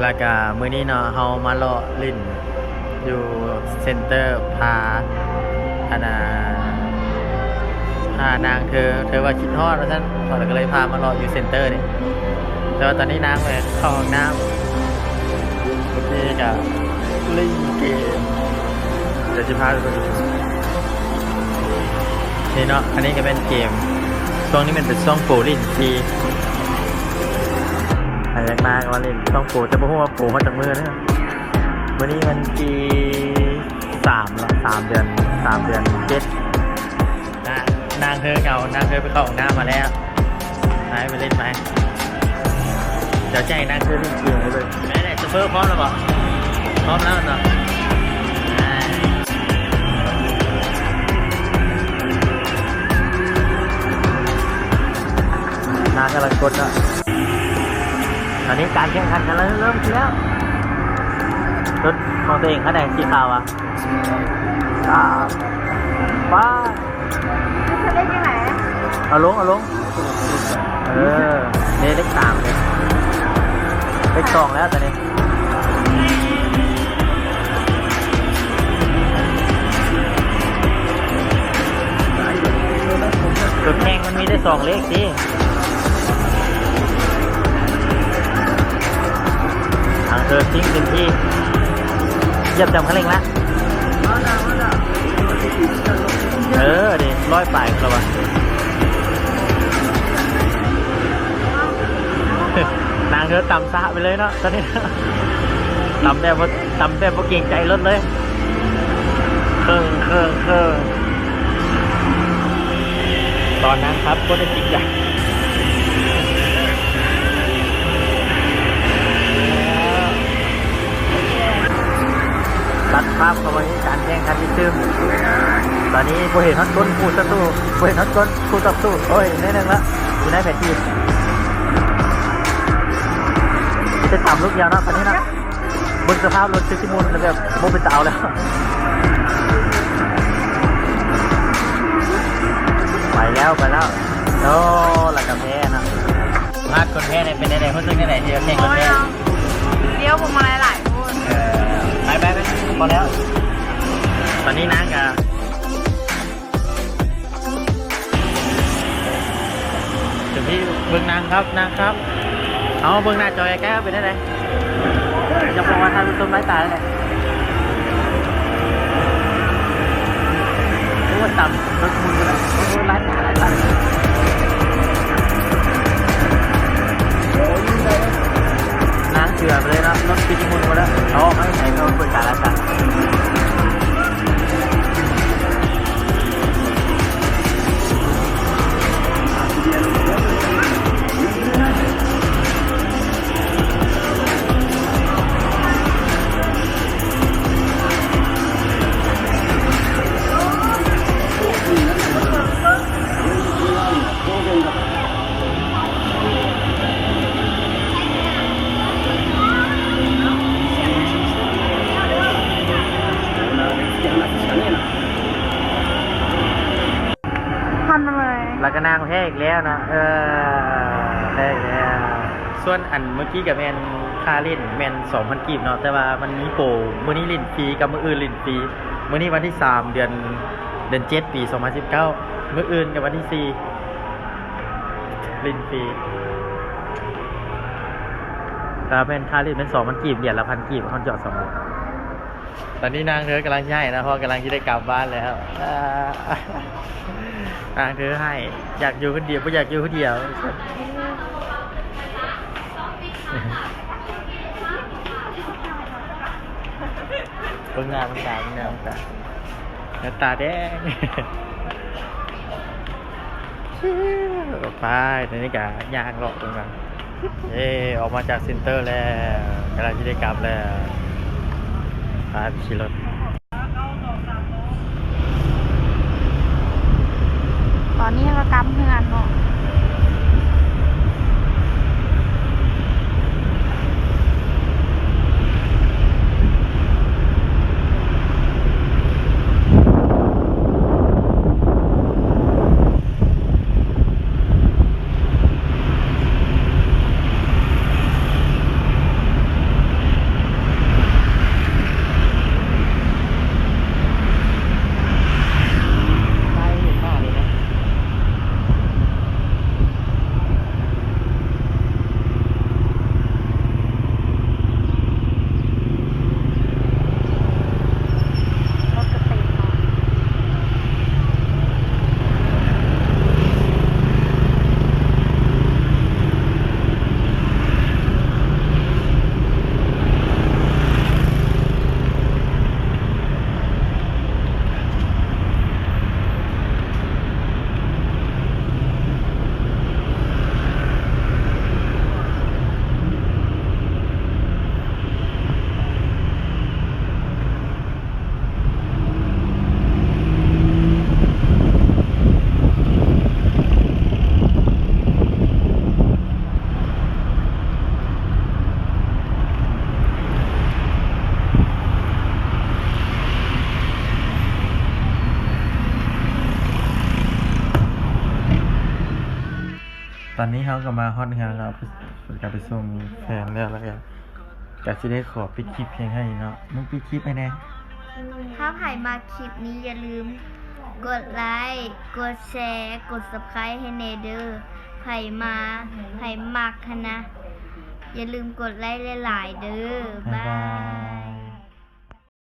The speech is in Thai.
แล้วก็มื้อนี้เนาะเฮามาเลาะลิ้นอยู่เซ็นเตอร์พาอันน่ะพานางเธอว่าคิดฮอดว่าซั่นพอแล้วก็เลยพามาเลาะอยู่เซ็นเตอร์นี่แต่ว่าตอนนี้นางไปเข้าห้องน้ำโอเคก็เล่นเกมเดี๋ยวจะพาไปดูนี่เนาะอันนี้ก็เป็นเกมช่วงนี้มันเป็นช่วงโปรลิ้นทีหายากมากว่าเล่นช่วงโปรจะบอกว่าโปรมาจากมือนะวันนี้มันที่3ละ3 เดือน 7นางเธอเก่านางเธอไปเข้าห้องน้ำมาแล้วไปเล่นไหมเดี๋ยวใจนางเธอเล่นเกมเลยแม่ไหนจะเพิ่มพร้อมแล้วบอกพร้อมแล้วเนาะนางกำลังกดแล้วตอนนี้การแข่งขันกันเริ่มขึ้นแล้วรถของตัวเองข้างในสีขาวอ่ะป้าจะเล่นยังไงเอาลงนี่เลข3เลยเลข2แล้วตอนนี้จุดแข่งมันมีได้2เลขสิทางเธอทิ้งเต็มที่เหยียบจำคันเร่งละดิร้อยปลายครับวะนางเธอต่ำซะไปเลยเนาะตอนนี้ต่ำแต่พอเก่งใจรถเลยเครื่องตอนนั้นครับก็ได้จริงจังตัดภาพเข้าไปการแข่งขันที่ซึมตอนนี้ผู้เห็นฮอตก้นคู่ต่อสู้ผู้เห็นฮอตก้นคู่ต่อสู้โอ้ยนิดนึงละอยู่ในแผนที่จะต่ำลูกยาวนะตอนนี้นะบนสภาพรถซิมูลแบบโมเป็นเตาแล้วไปแล้วโอ้หลักกระแพ้นะพลาดคนแพ้เนี่ยเป็นไหนคนซึ่งไหนที่จะแข่งคนแพ้เลี้ยวผมมาหลายคน ไปพอแล้วตอนนี้นางกับถึงที่เบื้องนางครับเอาเบื้องหน้าจอยแก้วไปได้เลยจะบอกว่าทำต้นไม้ตายเลยรู้ว่าต่ำรถมุนเลยร้านนางเชื่อไปเลยนะรถปิดมุนหมดแล้วเอาไม่ใช่เขาเปิดการแล้วจ้ะแล้วก็นางแพ้อีกแล้วนะแพ้อีกแล้วส่วนอันเมื่อกี้กับแมนค่าเล่นแมน2,000 กีบเนาะแต่ว่ามันมีโปรมื้อนี้ลิ้นฟรีกับมื้ออื่นลิ้นฟรีมื้อนี้วันที่3เดือน7ปี2019มื้ออื่นกับวันที่4ลิ้นฟรีแต่แมนค่าเล่นเป็น2,000 กีบเหรียญละ1,000 กีบเขาจอด2เหรียญตอนนี้นางเธอกำลังใหญ่นะเพราะกำลังจะได้กลับบ้านแล้วนางเธอให้อยากอยู่คนเดียวไม่อยากอยู่คนเดียวเบิ่งหน้าตาแดงไปตอนนี้กะย่างหลอกตรงนั้นออกมาจากเซ็นเตอร์แล้วกำลังจะได้กลับแล้วไปขี่รถตอนนี้เรากำเพื่อนเนาะ ตอนนี้เขาก็มาฮอตงานเราการไปส่งแฟนแล้วก็กะสิได้ขอปิดคลิปเพียงให้เนาะมึงปิดคลิปไปแน่ ถ้าใครมาคลิปนี้อย่าลืมกดไลค์กดแชร์กด subscribe ให้เนเดอร์ไผมักหั้นนะ อย่าลืมกดไลค์หลายๆเด้อ บ๊าย บา บาย ย